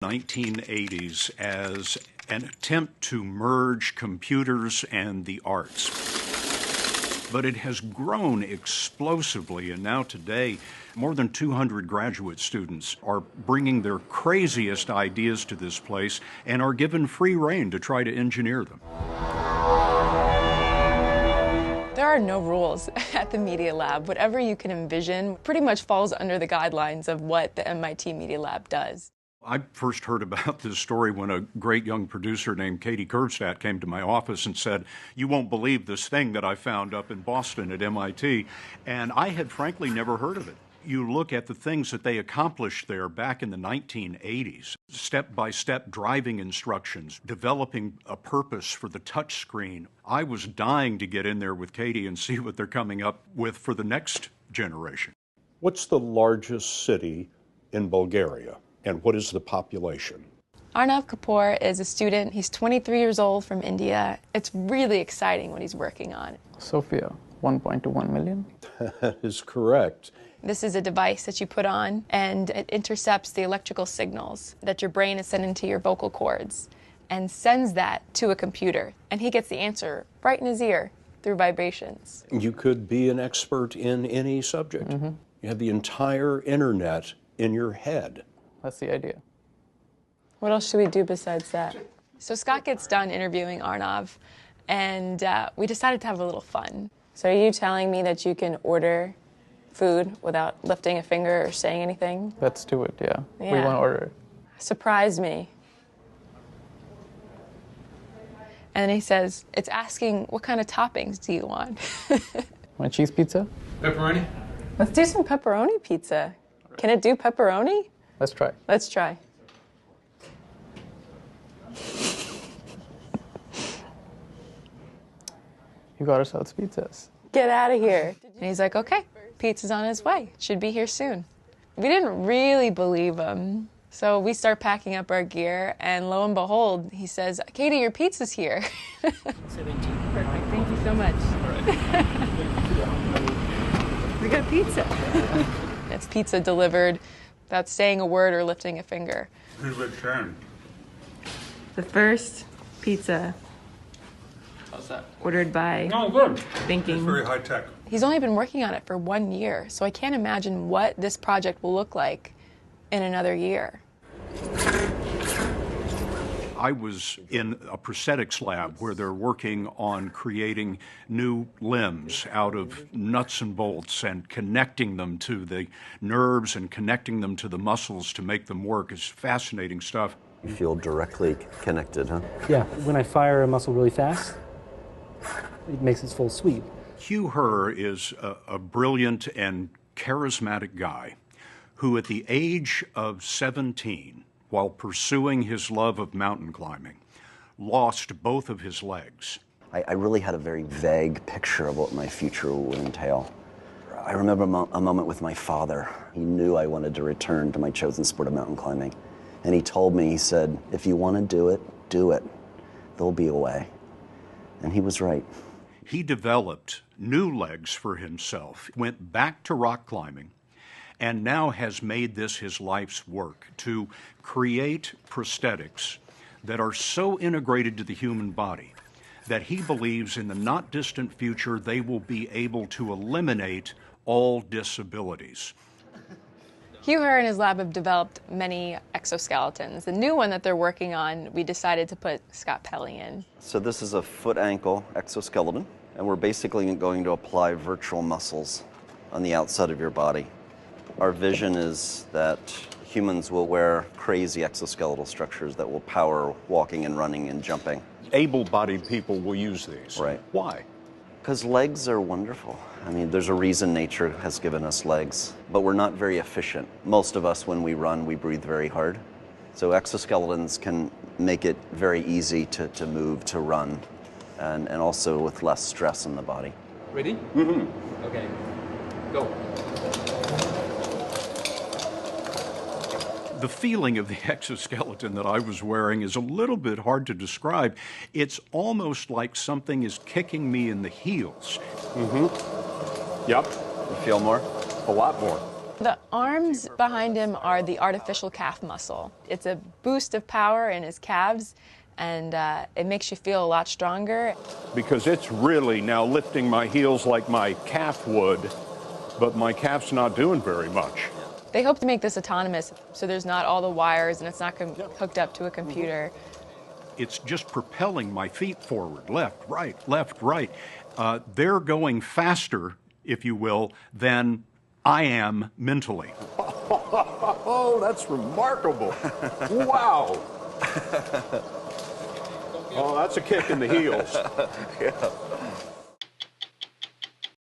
1980s as an attempt to merge computers and the arts. But it has grown explosively, and now today, more than 200 graduate students are bringing their craziest ideas to this place and are given free rein to try to engineer them. There are no rules at the Media Lab. Whatever you can envision pretty much falls under the guidelines of what the MIT Media Lab does. I first heard about this story when a great young producer named Katie Kurzstadt came to my office and said, "You won't believe this thing that I found up in Boston at MIT." And I had frankly never heard of it. You look at the things that they accomplished there back in the 1980s, step-by-step driving instructions, developing a purpose for the touch screen. I was dying to get in there with Katie and see what they're coming up with for the next generation. What's the largest city in Bulgaria? And what is the population? Arnav Kapoor is a student. He's 23 years old from India. It's really exciting what he's working on. Sofia, 1.21 million. That is correct. This is a device that you put on, and it intercepts the electrical signals that your brain is sending to your vocal cords and sends that to a computer. And he gets the answer right in his ear through vibrations. You could be an expert in any subject. Mm-hmm. You have the entire internet in your head. That's the idea. What else should we do besides that? So Scott gets done interviewing Arnav, and we decided to have a little fun. So are you telling me that you can order food without lifting a finger or saying anything? Let's do it, yeah. We want to order it. Surprise me. And he says, it's asking, what kind of toppings do you want? Want cheese pizza? Pepperoni? Let's do some pepperoni pizza. Can it do pepperoni? Let's try. Let's try. You got ourselves pizzas. Get out of here. And he's like, okay, pizza's on his way. Should be here soon. We didn't really believe him. So we start packing up our gear, and lo and behold, he says, Katie, your pizza's here. 17. Perfect. Thank you so much. We got pizza. It's pizza delivered without saying a word or lifting a finger. Who's with Sharon? The first pizza How's that? ordered by Oh, good. Thinking. It's very high tech. He's only been working on it for 1 year, so I can't imagine what this project will look like in another year. I was in a prosthetics lab where they're working on creating new limbs out of nuts and bolts and connecting them to the nerves and connecting them to the muscles to make them work. It's fascinating stuff. You feel directly connected, huh? Yeah, when I fire a muscle really fast, it makes its full sweep. Hugh Herr is a brilliant and charismatic guy who at the age of 17, while pursuing his love of mountain climbing, lost both of his legs. I really had a very vague picture of what my future would entail. I remember a moment with my father. He knew I wanted to return to my chosen sport of mountain climbing. And he told me, he said, if you want to do it, do it. There'll be a way. And he was right. He developed new legs for himself, went back to rock climbing, and now has made this his life's work, to create prosthetics that are so integrated to the human body that he believes in the not distant future they will be able to eliminate all disabilities. Hugh Herr and his lab have developed many exoskeletons. The new one that they're working on, we decided to put Scott Pelley in. So this is a foot-ankle exoskeleton, and we're basically going to apply virtual muscles on the outside of your body. Our vision is that humans will wear crazy exoskeletal structures that will power walking and running and jumping. Able-bodied people will use these. Right. Why? Because legs are wonderful. I mean, there's a reason nature has given us legs, but we're not very efficient. Most of us, when we run, we breathe very hard. So exoskeletons can make it very easy to move, to run, and also with less stress in the body. Ready? Mm-hmm. Okay. Go. The feeling of the exoskeleton that I was wearing is a little bit hard to describe. It's almost like something is kicking me in the heels. Mm-hmm. Yep. You feel more? A lot more. The arms behind him are the artificial calf muscle. It's a boost of power in his calves, and it makes you feel a lot stronger. Because it's really now lifting my heels like my calf would, but my calf's not doing very much. They hope to make this autonomous, so there's not all the wires and it's not hooked up to a computer. It's just propelling my feet forward, left, right. They're going faster, if you will, than I am mentally. Oh, that's remarkable. Wow. Oh, that's a kick in the heels. Yeah.